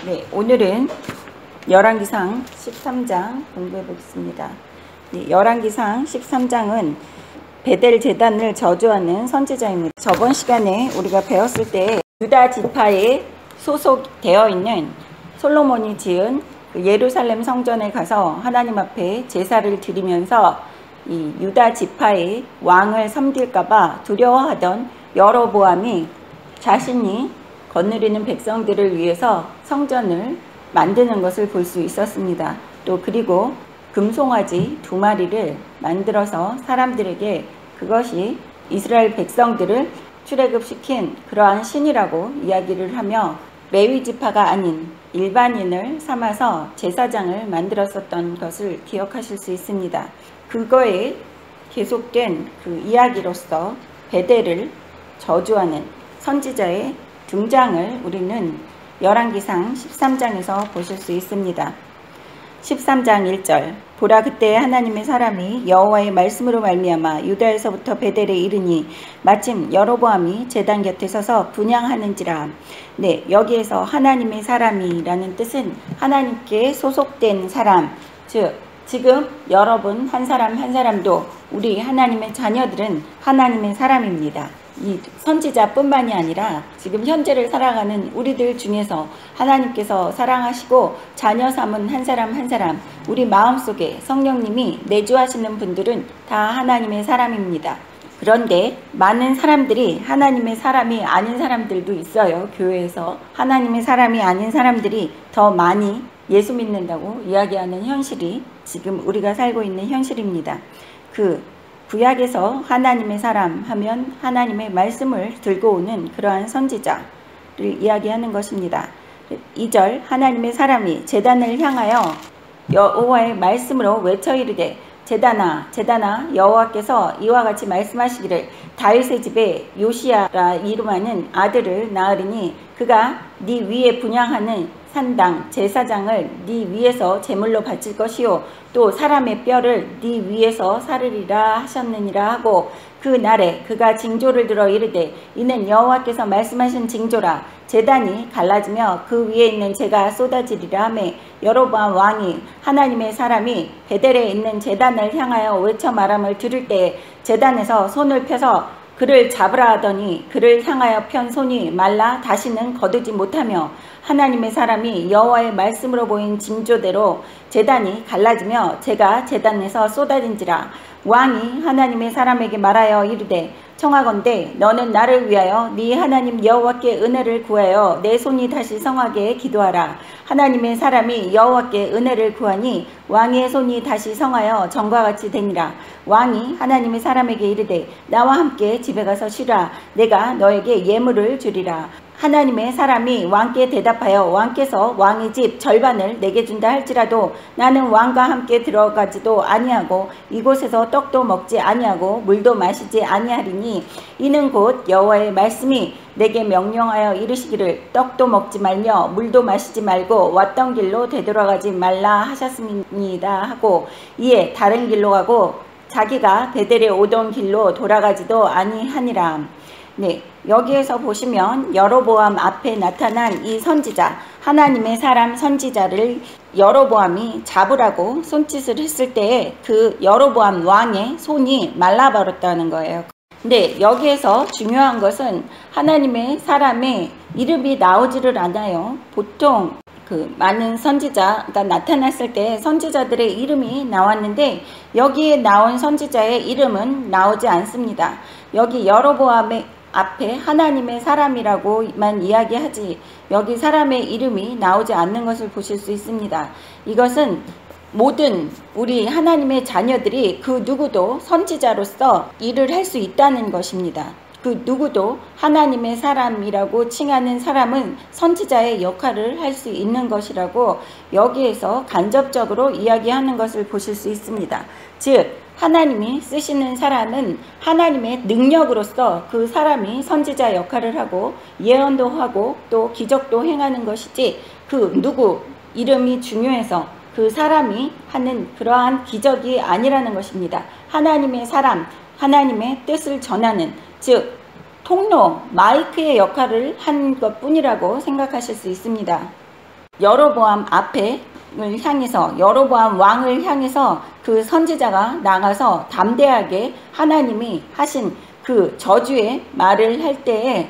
네, 오늘은 열왕기상 13장 공부해 보겠습니다. 네, 열왕기상 13장은 베델 제단을 저주하는 선지자입니다. 저번 시간에 우리가 배웠을 때 유다 지파에 소속되어 있는 솔로몬이 지은 그 예루살렘 성전에 가서 하나님 앞에 제사를 드리면서 이 유다 지파의 왕을 섬길까봐 두려워하던 여로보암이 자신이 거느리는 백성들을 위해서 성전을 만드는 것을 볼 수 있었습니다. 또 그리고 금송아지 2마리를 만들어서 사람들에게 그것이 이스라엘 백성들을 출애굽시킨 그러한 신이라고 이야기를 하며 레위 지파가 아닌 일반인을 삼아서 제사장을 만들었었던 것을 기억하실 수 있습니다. 그거에 계속된 그 이야기로서 베델을 저주하는 선지자의 등장을 우리는 열왕기상 13장에서 보실 수 있습니다. 13장 1절 보라 그때 하나님의 사람이 여호와의 말씀으로 말미암아 유다에서부터 베델에 이르니 마침 여로보암이 제단 곁에 서서 분향하는지라. 네, 여기에서 하나님의 사람이라는 뜻은 하나님께 소속된 사람, 즉 지금 여러분 한 사람 한 사람도 우리 하나님의 자녀들은 하나님의 사람입니다. 이 선지자뿐만이 아니라 지금 현재를 살아가는 우리들 중에서 하나님께서 사랑하시고 자녀 삼은 한 사람 한 사람, 우리 마음속에 성령님이 내주하시는 분들은 다 하나님의 사람입니다. 그런데 많은 사람들이 하나님의 사람이 아닌 사람들도 있어요. 교회에서 하나님의 사람이 아닌 사람들이 더 많이 예수 믿는다고 이야기하는 현실이 지금 우리가 살고 있는 현실입니다. 구약에서 하나님의 사람 하면 하나님의 말씀을 들고 오는 그러한 선지자를 이야기하는 것입니다. 2절 하나님의 사람이 제단을 향하여 여호와의 말씀으로 외쳐 이르되 제단아 제단아 여호와께서 이와 같이 말씀하시기를 다윗의 집에 요시야라 이름하는 아들을 낳으리니 그가 네 위에 분향하는 산당 제사장을 네 위에서 제물로 바칠 것이요 또 사람의 뼈를 네 위에서 사르리라 하셨느니라 하고 그 날에 그가 징조를 들어 이르되 이는 여호와께서 말씀하신 징조라. 제단이 갈라지며 그 위에 있는 재가 쏟아지리라 하매 여로보암 왕이 하나님의 사람이 베델에 있는 제단을 향하여 외쳐 말함을 들을 때에 제단에서 손을 펴서 그를 잡으라 하더니 그를 향하여 편 손이 말라 다시는 거두지 못하며 하나님의 사람이 여호와의 말씀으로 보인 징조대로 제단이 갈라지며 재가 제단에서 쏟아진지라. 왕이 하나님의 사람에게 말하여 이르되 청하건대 너는 나를 위하여 네 하나님 여호와께 은혜를 구하여 내 손이 다시 성하게 기도하라. 하나님의 사람이 여호와께 은혜를 구하니 왕의 손이 다시 성하여 전과 같이 되니라. 왕이 하나님의 사람에게 이르되 나와 함께 집에 가서 쉬라. 내가 너에게 예물을 주리라. 하나님의 사람이 왕께 대답하여 왕께서 왕의 집 절반을 내게 준다 할지라도 나는 왕과 함께 들어가지도 아니하고 이곳에서 떡도 먹지 아니하고 물도 마시지 아니하리니 이는 곧 여호와의 말씀이 내게 명령하여 이르시기를 떡도 먹지 말며 물도 마시지 말고 왔던 길로 되돌아가지 말라 하셨습니다 하고 이에 다른 길로 가고 자기가 베델에 오던 길로 돌아가지도 아니하니라. 네, 여기에서 보시면 여로보암 앞에 나타난 이 선지자, 하나님의 사람 선지자를 여로보암이 잡으라고 손짓을 했을 때에 그 여로보암 왕의 손이 말라버렸다는 거예요. 근데 여기에서 중요한 것은 하나님의 사람의 이름이 나오지를 않아요. 보통 많은 선지자가 나타났을 때 선지자들의 이름이 나왔는데 여기에 나온 선지자의 이름은 나오지 않습니다. 여기 여로보암의 앞에 하나님의 사람이라고만 이야기하지 여기 사람의 이름이 나오지 않는 것을 보실 수 있습니다. 이것은 모든 우리 하나님의 자녀들이 그 누구도 선지자로서 일을 할 수 있다는 것입니다. 그 누구도 하나님의 사람이라고 칭하는 사람은 선지자의 역할을 할 수 있는 것이라고 여기에서 간접적으로 이야기하는 것을 보실 수 있습니다. 즉 하나님이 쓰시는 사람은 하나님의 능력으로서 그 사람이 선지자 역할을 하고 예언도 하고 또 기적도 행하는 것이지 그 누구 이름이 중요해서 그 사람이 하는 그러한 기적이 아니라는 것입니다. 하나님의 사람, 하나님의 뜻을 전하는 즉 통로, 마이크의 역할을 한 것뿐이라고 생각하실 수 있습니다. 여로보암 앞에 향해서 여로보암 왕을 향해서 그 선지자가 나가서 담대하게 하나님이 하신 그 저주의 말을 할 때에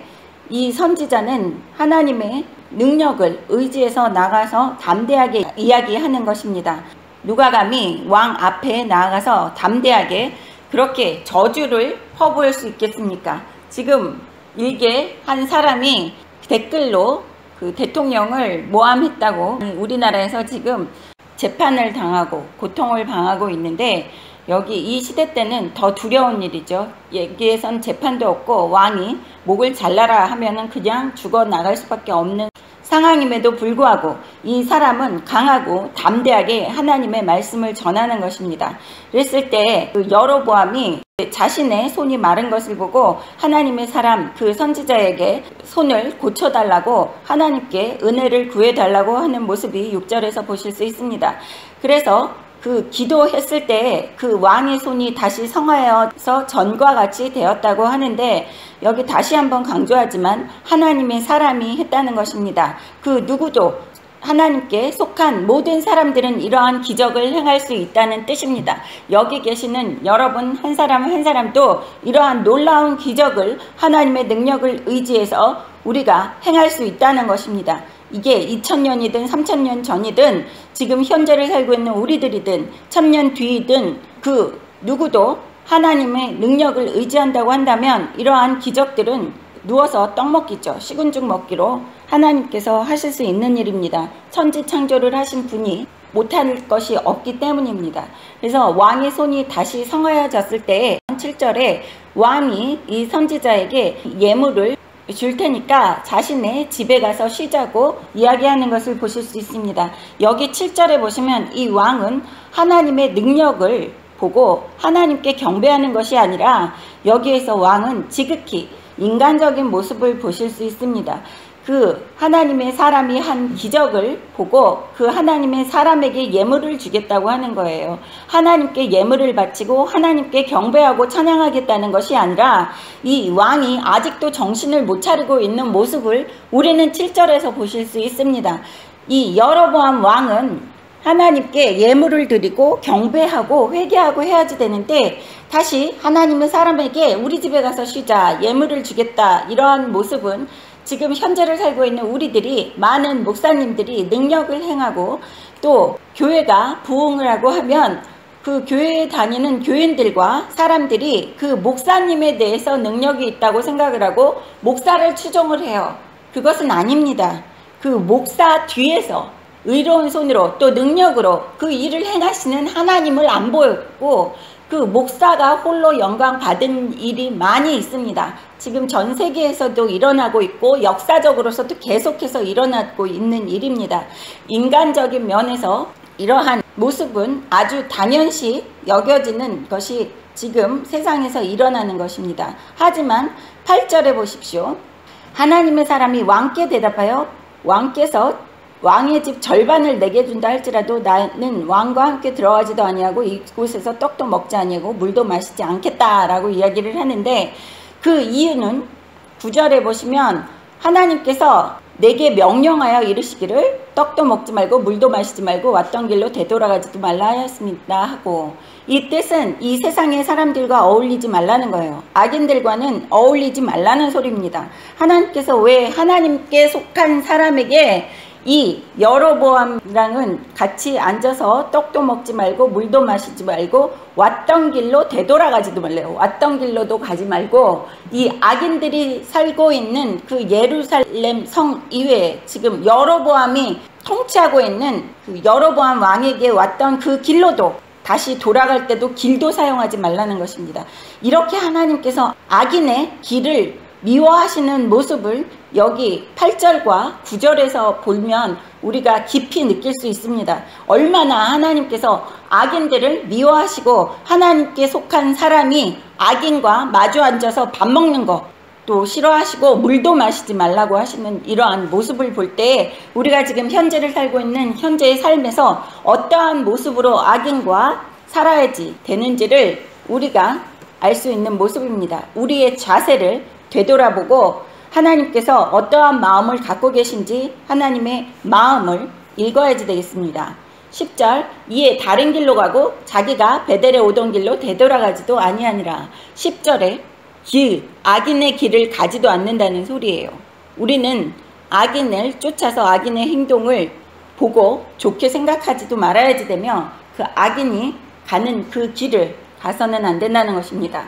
이 선지자는 하나님의 능력을 의지해서 나가서 담대하게 이야기하는 것입니다. 누가 감히 왕 앞에 나가서 담대하게 그렇게 저주를 퍼부을 수 있겠습니까? 지금 일개 한 사람이 댓글로 그 대통령을 모함했다고 우리나라에서 지금 재판을 당하고 고통을 당하고 있는데, 여기 이 시대 때는 더 두려운 일이죠. 여기에선 재판도 없고 왕이 목을 잘라라 하면은 그냥 죽어 나갈 수밖에 없는 상황임에도 불구하고 이 사람은 강하고 담대하게 하나님의 말씀을 전하는 것입니다. 그랬을 때 그 여로보암이 자신의 손이 마른 것을 보고 하나님의 사람 그 선지자에게 손을 고쳐달라고 하나님께 은혜를 구해달라고 하는 모습이 6절에서 보실 수 있습니다. 그래서 그 기도했을 때 그 왕의 손이 다시 성하여서 전과 같이 되었다고 하는데, 여기 다시 한번 강조하지만 하나님의 사람이 했다는 것입니다. 그 누구도 하나님께 속한 모든 사람들은 이러한 기적을 행할 수 있다는 뜻입니다. 여기 계시는 여러분 한 사람 한 사람도 이러한 놀라운 기적을 하나님의 능력을 의지해서 우리가 행할 수 있다는 것입니다. 이게 2000년이든 3000년 전이든 지금 현재를 살고 있는 우리들이든 1000년 뒤이든 그 누구도 하나님의 능력을 의지한다고 한다면 이러한 기적들은 누워서 떡 먹기죠. 식은 죽 먹기로 하나님께서 하실 수 있는 일입니다. 천지 창조를 하신 분이 못할 것이 없기 때문입니다. 그래서 왕의 손이 다시 성하여졌을 때 7절에 왕이 이 선지자에게 예물을 줄 테니까 자신의 집에 가서 쉬자고 이야기하는 것을 보실 수 있습니다. 여기 7절에 보시면 이 왕은 하나님의 능력을 보고 하나님께 경배하는 것이 아니라 여기에서 왕은 지극히 인간적인 모습을 보실 수 있습니다. 그 하나님의 사람이 한 기적을 보고 그 하나님의 사람에게 예물을 주겠다고 하는 거예요. 하나님께 예물을 바치고 하나님께 경배하고 찬양하겠다는 것이 아니라 이 왕이 아직도 정신을 못 차리고 있는 모습을 우리는 7절에서 보실 수 있습니다. 이 여로보암 왕은 하나님께 예물을 드리고 경배하고 회개하고 해야지 되는데, 다시 하나님의 사람에게 우리 집에 가서 쉬자, 예물을 주겠다, 이러한 모습은 지금 현재를 살고 있는 우리들이, 많은 목사님들이 능력을 행하고 또 교회가 부흥을 하고 하면 그 교회에 다니는 교인들과 사람들이 그 목사님에 대해서 능력이 있다고 생각을 하고 목사를 추종을 해요. 그것은 아닙니다. 그 목사 뒤에서 의로운 손으로 또 능력으로 그 일을 행하시는 하나님을 안 보였고, 그 목사가 홀로 영광 받은 일이 많이 있습니다. 지금 전 세계에서도 일어나고 있고 역사적으로서도 계속해서 일어나고 있는 일입니다. 인간적인 면에서 이러한 모습은 아주 당연시 여겨지는 것이 지금 세상에서 일어나는 것입니다. 하지만 8절에 보십시오. 하나님의 사람이 왕께 대답하여 왕께서 왕의 집 절반을 내게 준다 할지라도 나는 왕과 함께 들어가지도 아니하고 이곳에서 떡도 먹지 아니하고 물도 마시지 않겠다라고 이야기를 하는데, 그 이유는 9절에 보시면 하나님께서 내게 명령하여 이르시기를 떡도 먹지 말고 물도 마시지 말고 왔던 길로 되돌아가지도 말라 하였습니다 하고, 이 뜻은 이 세상의 사람들과 어울리지 말라는 거예요. 악인들과는 어울리지 말라는 소리입니다. 하나님께서 왜 하나님께 속한 사람에게 이 여로보암이랑은 같이 앉아서 떡도 먹지 말고 물도 마시지 말고 왔던 길로 되돌아가지도 말래요. 왔던 길로도 가지 말고 이 악인들이 살고 있는 그 예루살렘 성 이외에 지금 여로보암이 통치하고 있는 그 여로보암 왕에게 왔던 그 길로도 다시 돌아갈 때도 길도 사용하지 말라는 것입니다. 이렇게 하나님께서 악인의 길을 미워하시는 모습을 여기 8절과 9절에서 보면 우리가 깊이 느낄 수 있습니다. 얼마나 하나님께서 악인들을 미워하시고 하나님께 속한 사람이 악인과 마주 앉아서 밥 먹는 거 또 싫어하시고 물도 마시지 말라고 하시는 이러한 모습을 볼 때 우리가 지금 현재를 살고 있는 현재의 삶에서 어떠한 모습으로 악인과 살아야지 되는지를 우리가 알 수 있는 모습입니다. 우리의 자세를 되돌아보고 하나님께서 어떠한 마음을 갖고 계신지 하나님의 마음을 읽어야지 되겠습니다. 10절 이에 다른 길로 가고 자기가 베델에 오던 길로 되돌아가지도 아니하니라. 10절에 악인의 길을 가지도 않는다는 소리예요. 우리는 악인을 쫓아서 악인의 행동을 보고 좋게 생각하지도 말아야지 되며 그 악인이 가는 그 길을 가서는 안 된다는 것입니다.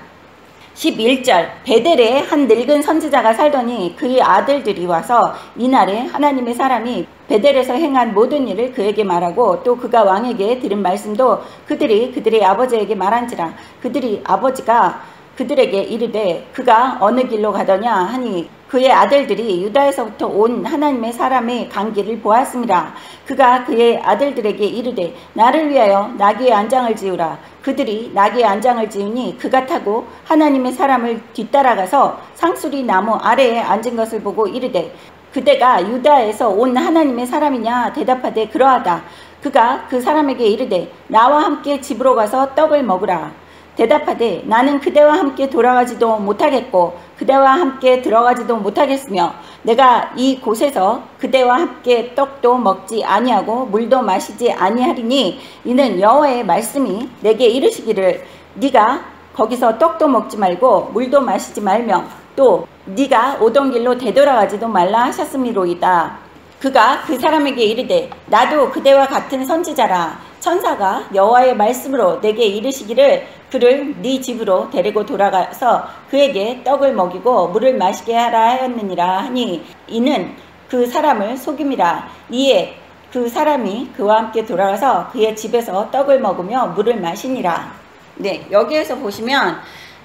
11절 베델에 한 늙은 선지자가 살더니 그의 아들들이 와서 이날에 하나님의 사람이 베델에서 행한 모든 일을 그에게 말하고 또 그가 왕에게 들은 말씀도 그들의 아버지에게 말한지라. 그들이 아버지가 그들에게 이르되 그가 어느 길로 가더냐 하니 그의 아들들이 유다에서부터 온 하나님의 사람의 간 길을 보았습니다. 그가 그의 아들들에게 이르되 나를 위하여 나귀의 안장을 지으라. 그들이 나귀의 안장을 지으니 그가 타고 하나님의 사람을 뒤따라가서 상수리 나무 아래에 앉은 것을 보고 이르되 그대가 유다에서 온 하나님의 사람이냐 대답하되 그러하다. 그가 그 사람에게 이르되 나와 함께 집으로 가서 떡을 먹으라. 대답하되 나는 그대와 함께 돌아가지도 못하겠고 그대와 함께 들어가지도 못하겠으며 내가 이 곳에서 그대와 함께 떡도 먹지 아니하고 물도 마시지 아니하리니 이는 여호와의 말씀이 내게 이르시기를 네가 거기서 떡도 먹지 말고 물도 마시지 말며 또 네가 오던 길로 되돌아가지도 말라 하셨음이로이다. 그가 그 사람에게 이르되 나도 그대와 같은 선지자라. 천사가 여호와의 말씀으로 내게 이르시기를 그를 네 집으로 데리고 돌아가서 그에게 떡을 먹이고 물을 마시게 하라 하였느니라 하니 이는 그 사람을 속임이라. 이에 그 사람이 그와 함께 돌아가서 그의 집에서 떡을 먹으며 물을 마시니라. 네, 여기에서 보시면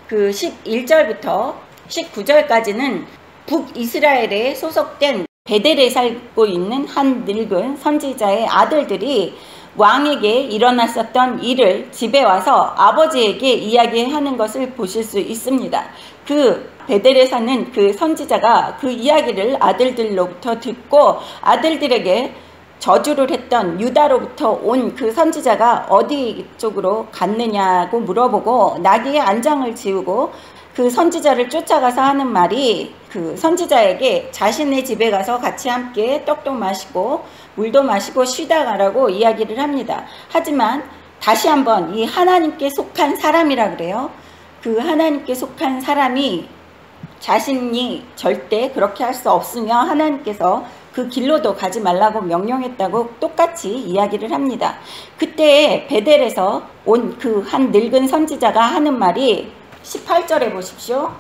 그 11절부터 19절까지는 북이스라엘에 소속된 베델에 살고 있는 한 늙은 선지자의 아들들이 왕에게 일어났었던 일을 집에 와서 아버지에게 이야기하는 것을 보실 수 있습니다. 그 베델에 사는 그 선지자가 그 이야기를 아들들로부터 듣고 아들들에게 저주를 했던 유다로부터 온 그 선지자가 어디 쪽으로 갔느냐고 물어보고 나귀의 안장을 지우고 그 선지자를 쫓아가서 하는 말이 그 선지자에게 자신의 집에 가서 같이 함께 떡도 마시고 물도 마시고 쉬다 가라고 이야기를 합니다. 하지만 다시 한번 이 하나님께 속한 사람이라 그래요. 그 하나님께 속한 사람이 자신이 절대 그렇게 할 수 없으며 하나님께서 그 길로도 가지 말라고 명령했다고 똑같이 이야기를 합니다. 그때 베델에서 온 그 한 늙은 선지자가 하는 말이 18절에 보십시오.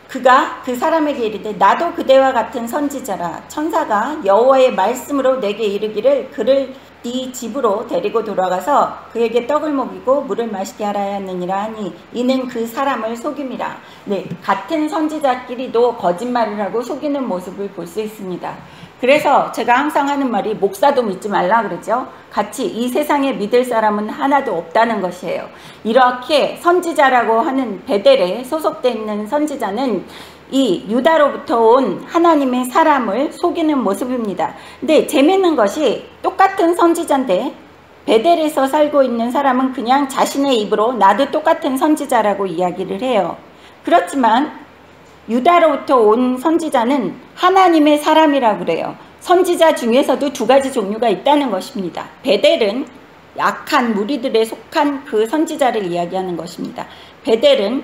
그가 그 사람에게 이르되 나도 그대와 같은 선지자라. 천사가 여호와의 말씀으로 내게 이르기를 그를 네 집으로 데리고 돌아가서 그에게 떡을 먹이고 물을 마시게 하라 하였느니라 하니 이는 그 사람을 속임이라. 네, 같은 선지자끼리도 거짓말을 하고 속이는 모습을 볼 수 있습니다. 그래서 제가 항상 하는 말이 목사도 믿지 말라 그러죠. 같이 이 세상에 믿을 사람은 하나도 없다는 것이에요. 이렇게 선지자라고 하는 베델에 소속되어 있는 선지자는 이 유다로부터 온 하나님의 사람을 속이는 모습입니다. 근데 재미있는 것이 똑같은 선지자인데 베델에서 살고 있는 사람은 그냥 자신의 입으로 나도 똑같은 선지자라고 이야기를 해요. 그렇지만 유다로부터 온 선지자는 하나님의 사람이라고 그래요. 선지자 중에서도 두 가지 종류가 있다는 것입니다. 베델은 약한 무리들에 속한 그 선지자를 이야기하는 것입니다. 베델은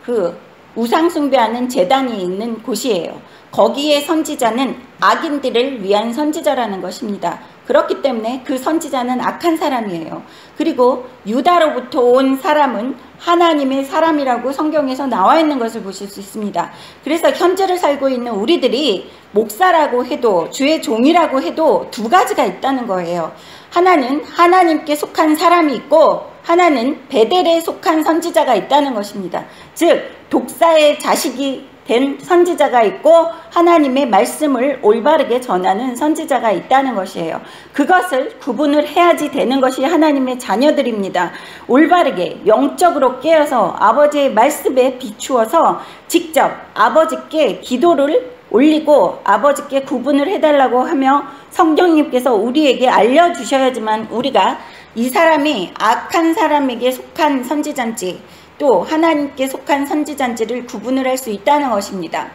그 우상 숭배하는 제단이 있는 곳이에요. 거기에 선지자는 악인들을 위한 선지자라는 것입니다. 그렇기 때문에 그 선지자는 악한 사람이에요. 그리고 유다로부터 온 사람은 하나님의 사람이라고 성경에서 나와 있는 것을 보실 수 있습니다. 그래서 현재를 살고 있는 우리들이 목사라고 해도 주의 종이라고 해도 두 가지가 있다는 거예요. 하나는 하나님께 속한 사람이 있고 하나는 베델에 속한 선지자가 있다는 것입니다. 즉 독사의 자식이 된 선지자가 있고 하나님의 말씀을 올바르게 전하는 선지자가 있다는 것이에요. 그것을 구분을 해야지 되는 것이 하나님의 자녀들입니다. 올바르게 영적으로 깨어서 아버지의 말씀에 비추어서 직접 아버지께 기도를 올리고 아버지께 구분을 해달라고 하며 성령님께서 우리에게 알려주셔야지만 우리가 이 사람이 악한 사람에게 속한 선지자인지 또 하나님께 속한 선지자인지를 구분을 할 수 있다는 것입니다.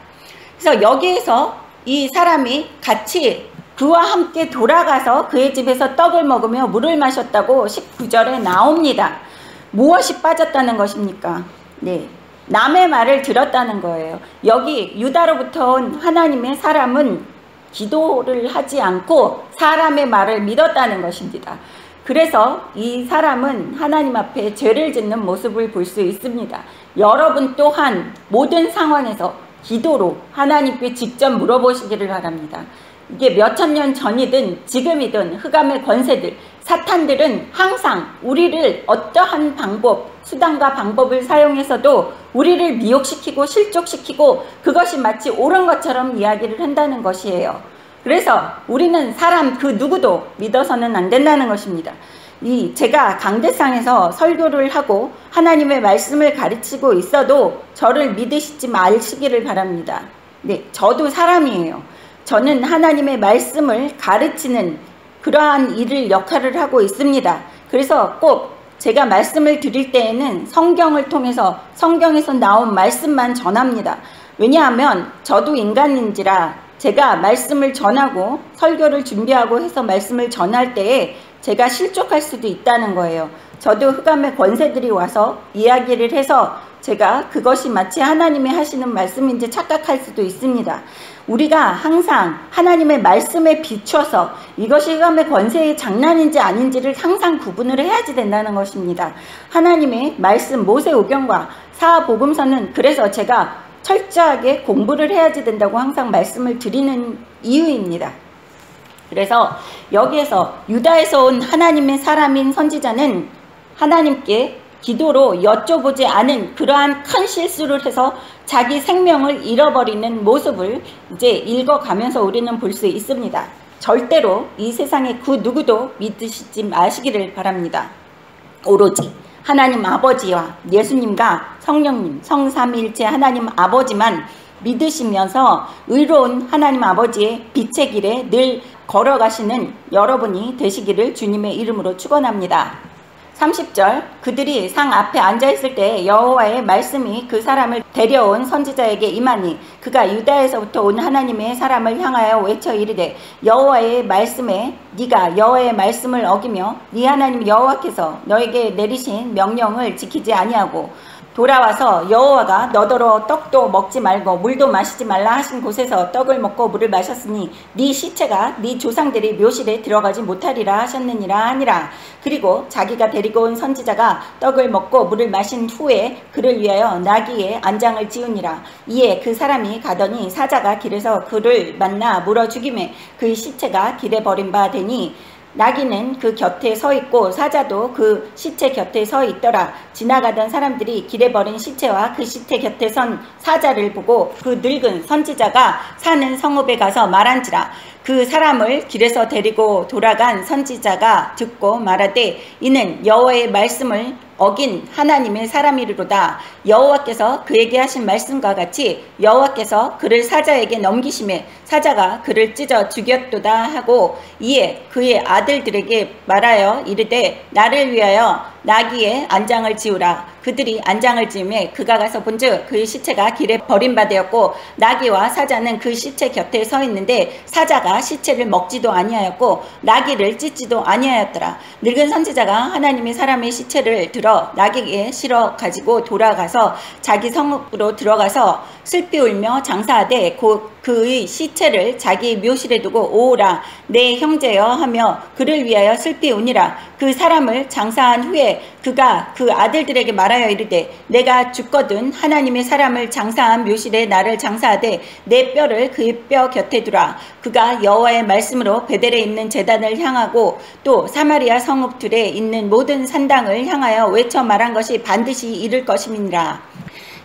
그래서 여기에서 이 사람이 같이 그와 함께 돌아가서 그의 집에서 떡을 먹으며 물을 마셨다고 19절에 나옵니다. 무엇이 빠졌다는 것입니까? 네, 남의 말을 들었다는 거예요. 여기 유다로부터 온 하나님의 사람은 기도를 하지 않고 사람의 말을 믿었다는 것입니다. 그래서 이 사람은 하나님 앞에 죄를 짓는 모습을 볼 수 있습니다. 여러분 또한 모든 상황에서 기도로 하나님께 직접 물어보시기를 바랍니다. 이게 몇천 년 전이든 지금이든 흑암의 권세들, 사탄들은 항상 우리를 어떠한 방법, 수단과 방법을 사용해서도 우리를 미혹시키고 실족시키고 그것이 마치 옳은 것처럼 이야기를 한다는 것이에요. 그래서 우리는 사람 그 누구도 믿어서는 안 된다는 것입니다. 제가 강대상에서 설교를 하고 하나님의 말씀을 가르치고 있어도 저를 믿으시지 마시기를 바랍니다. 네, 저도 사람이에요. 저는 하나님의 말씀을 가르치는 그러한 역할을 하고 있습니다. 그래서 꼭 제가 말씀을 드릴 때에는 성경을 통해서 성경에서 나온 말씀만 전합니다. 왜냐하면 저도 인간인지라 제가 말씀을 전하고 설교를 준비하고 해서 말씀을 전할 때에 제가 실족할 수도 있다는 거예요. 저도 흑암의 권세들이 와서 이야기를 해서 제가 그것이 마치 하나님이 하시는 말씀인지 착각할 수도 있습니다. 우리가 항상 하나님의 말씀에 비춰서 이것이 흑암의 권세의 장난인지 아닌지를 항상 구분을 해야지 된다는 것입니다. 하나님의 말씀 모세오경과 사복음서는 그래서 제가 철저하게 공부를 해야지 된다고 항상 말씀을 드리는 이유입니다. 그래서 여기에서 유다에서 온 하나님의 사람인 선지자는 하나님께 기도로 여쭤보지 않은 그러한 큰 실수를 해서 자기 생명을 잃어버리는 모습을 이제 읽어가면서 우리는 볼 수 있습니다. 절대로 이 세상에 그 누구도 믿으시지 마시기를 바랍니다. 오로지 하나님 아버지와 예수님과 성령님, 성삼위일체 하나님 아버지만 믿으시면서 의로운 하나님 아버지의 빛의 길에 늘 걸어가시는 여러분이 되시기를 주님의 이름으로 축원합니다. 30절 그들이 상 앞에 앉아있을 때 여호와의 말씀이 그 사람을 데려온 선지자에게 임하니 그가 유다에서부터 온 하나님의 사람을 향하여 외쳐 이르되 여호와의 말씀에 네가 여호와의 말씀을 어기며 네 하나님 여호와께서 너에게 내리신 명령을 지키지 아니하고 돌아와서 여호와가 너더러 떡도 먹지 말고 물도 마시지 말라 하신 곳에서 떡을 먹고 물을 마셨으니 네 시체가 네 조상들이 묘실에 들어가지 못하리라 하셨느니라 하니라. 그리고 자기가 데리고 온 선지자가 떡을 먹고 물을 마신 후에 그를 위하여 나귀의 안장을 지으니라. 이에 그 사람이 가더니 사자가 길에서 그를 만나 물어 죽이매 그의 시체가 길에 버린 바 되니 나귀는 그 곁에 서 있고 사자도 그 시체 곁에 서 있더라. 지나가던 사람들이 길에 버린 시체와 그 시체 곁에 선 사자를 보고 그 늙은 선지자가 사는 성읍에 가서 말한지라. 그 사람을 길에서 데리고 돌아간 선지자가 듣고 말하되 이는 여호와의 말씀을 어긴 하나님의 사람이로다. 여호와께서 그에게 하신 말씀과 같이 여호와께서 그를 사자에게 넘기심에 사자가 그를 찢어 죽였도다 하고 이에 그의 아들들에게 말하여 이르되 나를 위하여 나귀의 안장을 지으라. 그들이 안장을 지으매 그가 가서 본즉 그의 시체가 길에 버림받았고 나귀와 사자는 그 시체 곁에 서 있는데 사자가 시체를 먹지도 아니하였고 나귀를 찢지도 아니하였더라. 늙은 선지자가 하나님의 사람의 시체를 들어 나귀에 실어 가지고 돌아가서 자기 성읍으로 들어가서 슬피 울며 장사하되 그의 시체를 자기 묘실에 두고 오오라 내 형제여 하며 그를 위하여 슬피 우니라. 그 사람을 장사한 후에 그가 그 아들들에게 말하여 이르되 내가 죽거든 하나님의 사람을 장사한 묘실에 나를 장사하되 내 뼈를 그의 뼈 곁에 두라. 그가 여호와의 말씀으로 베델에 있는 제단을 향하고 또 사마리아 성읍들에 있는 모든 산당을 향하여 외쳐 말한 것이 반드시 이룰 것임이니라.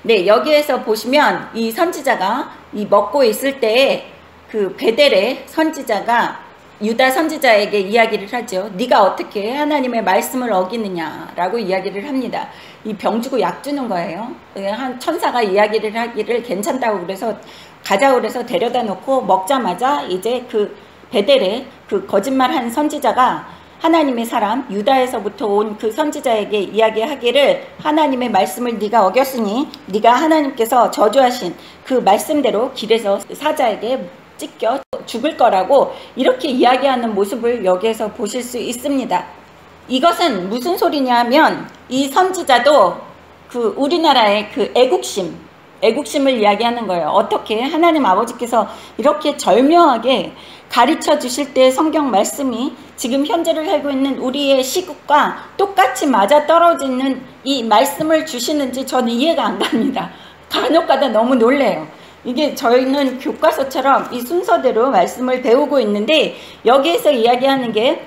네, 여기에서 보시면 이 선지자가 이 먹고 있을 때에 그 베델의 선지자가 유다 선지자에게 이야기를 하죠. 네가 어떻게 하나님의 말씀을 어기느냐라고 이야기를 합니다. 이 병 주고 약 주는 거예요. 한 천사가 이야기를 하기를 괜찮다고 그래서 가자고 그래서 데려다 놓고 먹자마자 이제 그 베델에 그 거짓말한 선지자가 하나님의 사람 유다에서부터 온 그 선지자에게 이야기하기를 하나님의 말씀을 네가 어겼으니 네가 하나님께서 저주하신 그 말씀대로 길에서 사자에게 찢겨 죽을 거라고 이렇게 이야기하는 모습을 여기에서 보실 수 있습니다. 이것은 무슨 소리냐 하면 이 선지자도 그 우리나라의 그 애국심을 이야기하는 거예요. 어떻게 하나님 아버지께서 이렇게 절묘하게 가르쳐 주실 때 성경 말씀이 지금 현재를 살고 있는 우리의 시국과 똑같이 맞아 떨어지는 이 말씀을 주시는지 저는 이해가 안 갑니다. 간혹가다 너무 놀래요. 이게 저희는 교과서처럼 이 순서대로 말씀을 배우고 있는데 여기에서 이야기하는 게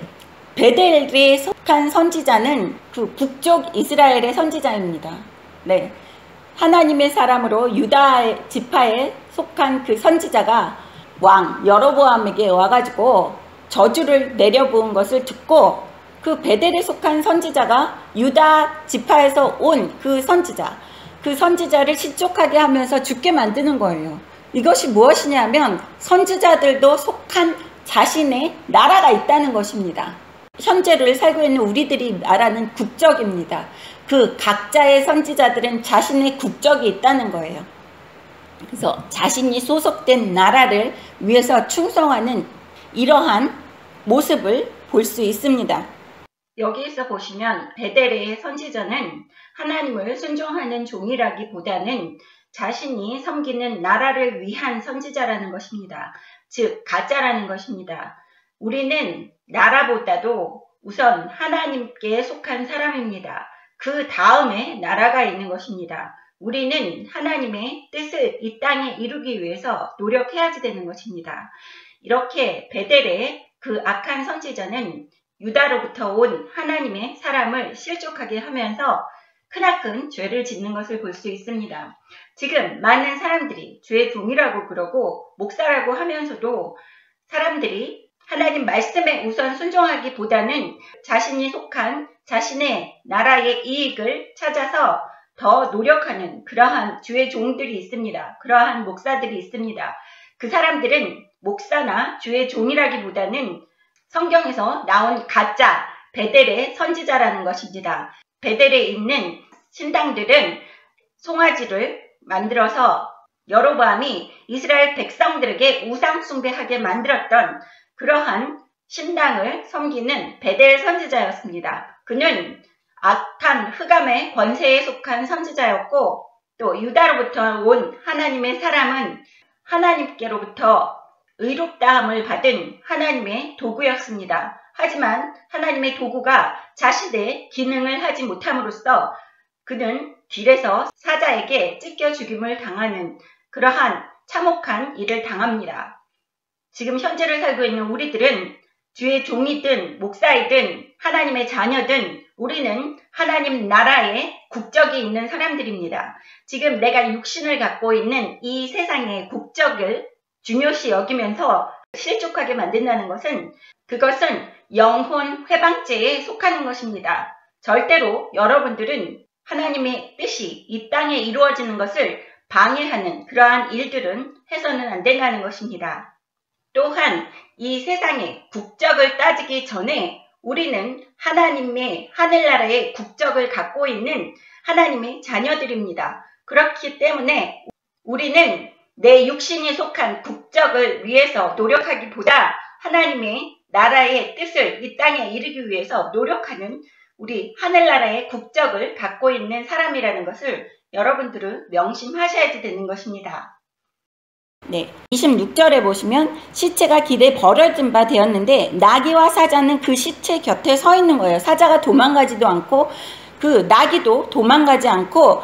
베델에 속한 선지자는 그 북쪽 이스라엘의 선지자입니다. 네. 하나님의 사람으로 유다 지파에 속한 그 선지자가 왕 여로보암에게 와가지고 저주를 내려부은 것을 듣고 그 베델에 속한 선지자가 유다 지파에서 온 그 선지자를 실족하게 하면서 죽게 만드는 거예요. 이것이 무엇이냐면 선지자들도 속한 자신의 나라가 있다는 것입니다. 현재를 살고 있는 우리들이 말하는 국적입니다. 그 각자의 선지자들은 자신의 국적이 있다는 거예요. 그래서 자신이 소속된 나라를 위해서 충성하는 이러한 모습을 볼 수 있습니다. 여기에서 보시면 베델의 선지자는 하나님을 순종하는 종이라기보다는 자신이 섬기는 나라를 위한 선지자라는 것입니다. 즉 가짜라는 것입니다. 우리는 나라보다도 우선 하나님께 속한 사람입니다. 그 다음에 나라가 있는 것입니다. 우리는 하나님의 뜻을 이 땅에 이루기 위해서 노력해야지 되는 것입니다. 이렇게 베델의 그 악한 선지자는 유다로부터 온 하나님의 사람을 실족하게 하면서 크나큰 죄를 짓는 것을 볼 수 있습니다. 지금 많은 사람들이 죄의 종이라고 그러고 목사라고 하면서도 사람들이 하나님 말씀에 우선 순종하기보다는 자신이 속한 자신의 나라의 이익을 찾아서 더 노력하는 그러한 주의 종들이 있습니다. 그러한 목사들이 있습니다. 그 사람들은 목사나 주의 종이라기보다는 성경에서 나온 가짜 베델의 선지자라는 것입니다. 베델에 있는 신당들은 송아지를 만들어서 여로보암이 이스라엘 백성들에게 우상 숭배하게 만들었던 그러한 신당을 섬기는 베델 선지자였습니다. 그는 악한 흑암의 권세에 속한 선지자였고 또 유다로부터 온 하나님의 사람은 하나님께로부터 의롭다함을 받은 하나님의 도구였습니다. 하지만 하나님의 도구가 자신의 기능을 하지 못함으로써 그는 길에서 사자에게 찢겨 죽임을 당하는 그러한 참혹한 일을 당합니다. 지금 현재를 살고 있는 우리들은 주의 종이든 목사이든 하나님의 자녀든 우리는 하나님 나라의 국적이 있는 사람들입니다. 지금 내가 육신을 갖고 있는 이 세상의 국적을 중요시 여기면서 실족하게 만든다는 것은 그것은 영혼 회방죄에 속하는 것입니다. 절대로 여러분들은 하나님의 뜻이 이 땅에 이루어지는 것을 방해하는 그러한 일들은 해서는 안 된다는 것입니다. 또한 이 세상의 국적을 따지기 전에 우리는 하나님의 하늘나라의 국적을 갖고 있는 하나님의 자녀들입니다. 그렇기 때문에 우리는 내 육신이 속한 국적을 위해서 노력하기보다 하나님의 나라의 뜻을 이 땅에 이루기 위해서 노력하는 우리 하늘나라의 국적을 갖고 있는 사람이라는 것을 여러분들은 명심하셔야지 되는 것입니다. 네, 26절에 보시면 시체가 길에 버려진 바 되었는데 나귀와 사자는 그 시체 곁에 서 있는 거예요. 사자가 도망가지도 않고 그 나귀도 도망가지 않고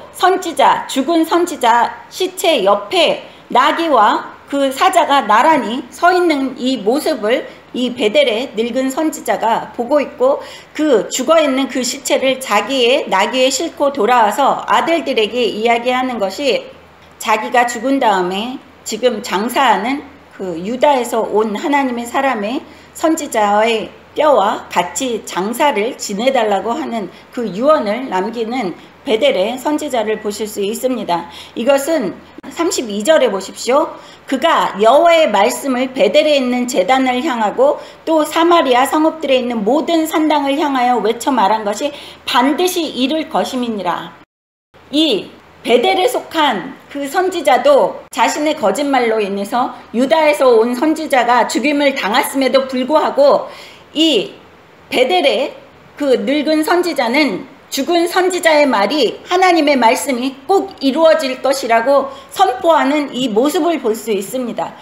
죽은 선지자 시체 옆에 나귀와 그 사자가 나란히 서 있는 이 모습을 이 베델의 늙은 선지자가 보고 있고 그 죽어있는 그 시체를 자기의 나귀에 싣고 돌아와서 아들들에게 이야기하는 것이 자기가 죽은 다음에 지금 장사하는 그 유다에서 온 하나님의 사람의 선지자의 뼈와 같이 장사를 지내달라고 하는 그 유언을 남기는 베델의 선지자를 보실 수 있습니다. 이것은 32절에 보십시오. 그가 여호와의 말씀을 베델에 있는 제단을 향하고 또 사마리아 성읍들에 있는 모든 산당을 향하여 외쳐 말한 것이 반드시 이룰 것임이니라. 이 베델에 속한 그 선지자도 자신의 거짓말로 인해서 유다에서 온 선지자가 죽임을 당했음에도 불구하고 이 베델의 그 늙은 선지자는 죽은 선지자의 말이 하나님의 말씀이 꼭 이루어질 것이라고 선포하는 이 모습을 볼 수 있습니다.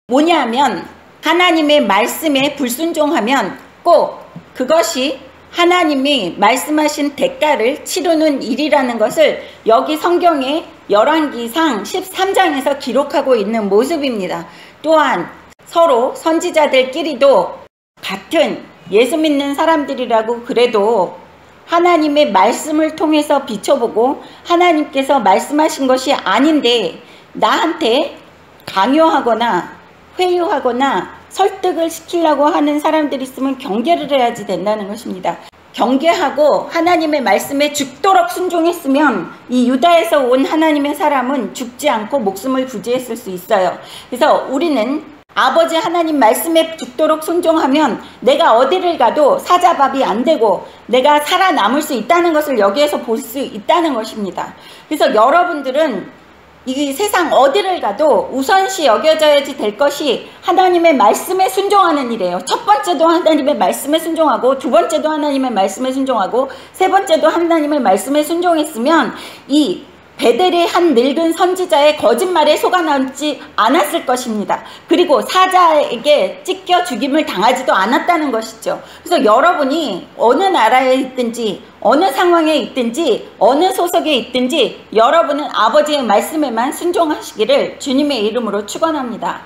뭐냐면 하나님의 말씀에 불순종하면 꼭 그것이 하나님이 말씀하신 대가를 치르는 일이라는 것을 여기 성경의 열왕기상 13장에서 기록하고 있는 모습입니다. 또한 서로 선지자들끼리도 같은 예수 믿는 사람들이라고 그래도 하나님의 말씀을 통해서 비춰보고 하나님께서 말씀하신 것이 아닌데 나한테 강요하거나 회유하거나 설득을 시키려고 하는 사람들이 있으면 경계를 해야지 된다는 것입니다. 경계하고 하나님의 말씀에 죽도록 순종했으면 이 유다에서 온 하나님의 사람은 죽지 않고 목숨을 부지했을 수 있어요. 그래서 우리는 아버지 하나님 말씀에 죽도록 순종하면 내가 어디를 가도 사자밥이 안 되고 내가 살아남을 수 있다는 것을 여기에서 볼 수 있다는 것입니다. 그래서 여러분들은 이 세상 어디를 가도 우선시 여겨져야지 될 것이 하나님의 말씀에 순종하는 일이에요. 첫 번째도 하나님의 말씀에 순종하고 두 번째도 하나님의 말씀에 순종하고 세 번째도 하나님의 말씀에 순종했으면 이 베델의 한 늙은 선지자의 거짓말에 속아남지 않았을 것입니다. 그리고 사자에게 찢겨 죽임을 당하지도 않았다는 것이죠. 그래서 여러분이 어느 나라에 있든지 어느 상황에 있든지 어느 소속에 있든지 여러분은 아버지의 말씀에만 순종하시기를 주님의 이름으로 축원합니다.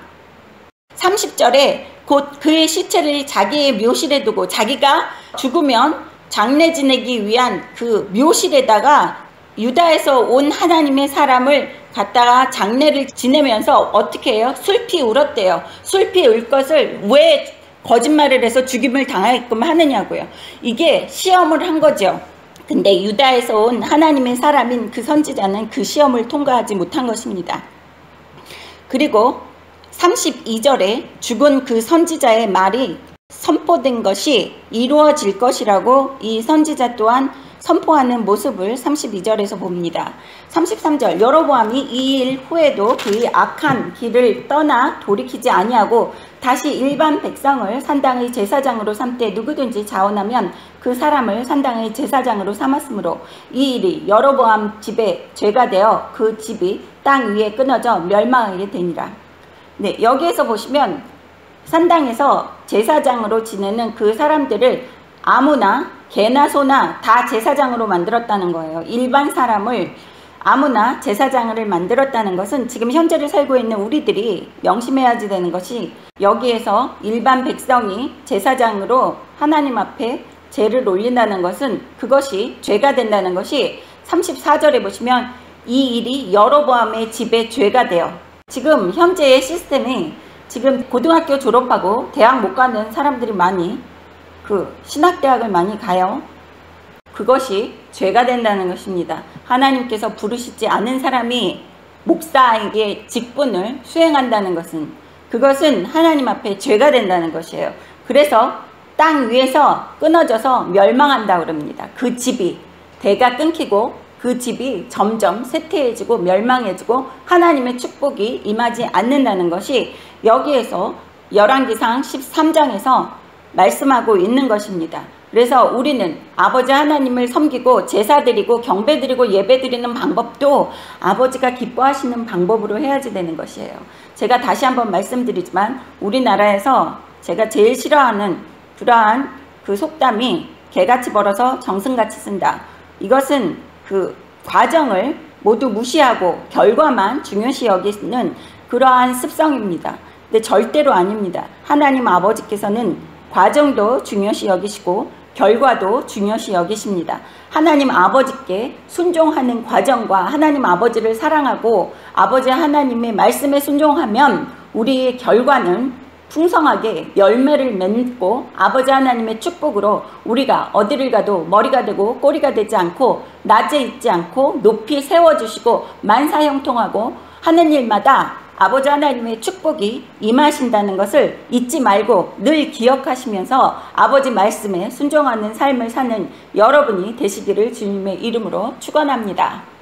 30절에 곧 그의 시체를 자기의 묘실에 두고 자기가 죽으면 장례 지내기 위한 그 묘실에다가 유다에서 온 하나님의 사람을 갖다가 장례를 지내면서 어떻게 해요? 술피 울었대요. 술피 울 것을 왜 거짓말을 해서 죽임을 당하게끔 하느냐고요. 이게 시험을 한 거죠. 근데 유다에서 온 하나님의 사람인 그 선지자는 그 시험을 통과하지 못한 것입니다. 그리고 32절에 죽은 그 선지자의 말이 선포된 것이 이루어질 것이라고 이 선지자 또한 선포하는 모습을 32절에서 봅니다. 33절 여로보암이 이 일 후에도 그의 악한 길을 떠나 돌이키지 아니하고 다시 일반 백성을 산당의 제사장으로 삼되 누구든지 자원하면 그 사람을 산당의 제사장으로 삼았으므로 이 일이 여로보암 집에 죄가 되어 그 집이 땅 위에 끊어져 멸망하게 되니라. 네, 여기에서 보시면 산당에서 제사장으로 지내는 그 사람들을 아무나 개나 소나 다 제사장으로 만들었다는 거예요. 일반 사람을 아무나 제사장을 만들었다는 것은 지금 현재를 살고 있는 우리들이 명심해야지 되는 것이 여기에서 일반 백성이 제사장으로 하나님 앞에 제를 올린다는 것은 그것이 죄가 된다는 것이 34절에 보시면 이 일이 여로보암의 집에 죄가 되어 지금 현재의 시스템이 지금 고등학교 졸업하고 대학 못 가는 사람들이 많이 신학대학을 많이 가요. 그것이 죄가 된다는 것입니다. 하나님께서 부르시지 않은 사람이 목사에게 직분을 수행한다는 것은 그것은 하나님 앞에 죄가 된다는 것이에요. 그래서 땅 위에서 끊어져서 멸망한다고 그럽니다. 그 집이 대가 끊기고 그 집이 점점 쇠퇴해지고 멸망해지고 하나님의 축복이 임하지 않는다는 것이 여기에서 열왕기상 13장에서 말씀하고 있는 것입니다. 그래서 우리는 아버지 하나님을 섬기고 제사 드리고 경배 드리고 예배 드리는 방법도 아버지가 기뻐하시는 방법으로 해야지 되는 것이에요. 제가 다시 한번 말씀드리지만 우리나라에서 제가 제일 싫어하는 그러한 그 속담이 개같이 벌어서 정승같이 쓴다. 이것은 그 과정을 모두 무시하고 결과만 중요시 여기는 그러한 습성입니다. 근데 절대로 아닙니다. 하나님 아버지께서는 과정도 중요시 여기시고 결과도 중요시 여기십니다. 하나님 아버지께 순종하는 과정과 하나님 아버지를 사랑하고 아버지 하나님의 말씀에 순종하면 우리의 결과는 풍성하게 열매를 맺고 아버지 하나님의 축복으로 우리가 어디를 가도 머리가 되고 꼬리가 되지 않고 낮에 있지 않고 높이 세워주시고 만사형통하고 하는 일마다 아버지 하나님의 축복이 임하신다는 것을 잊지 말고 늘 기억하시면서 아버지 말씀에 순종하는 삶을 사는 여러분이 되시기를 주님의 이름으로 축원합니다.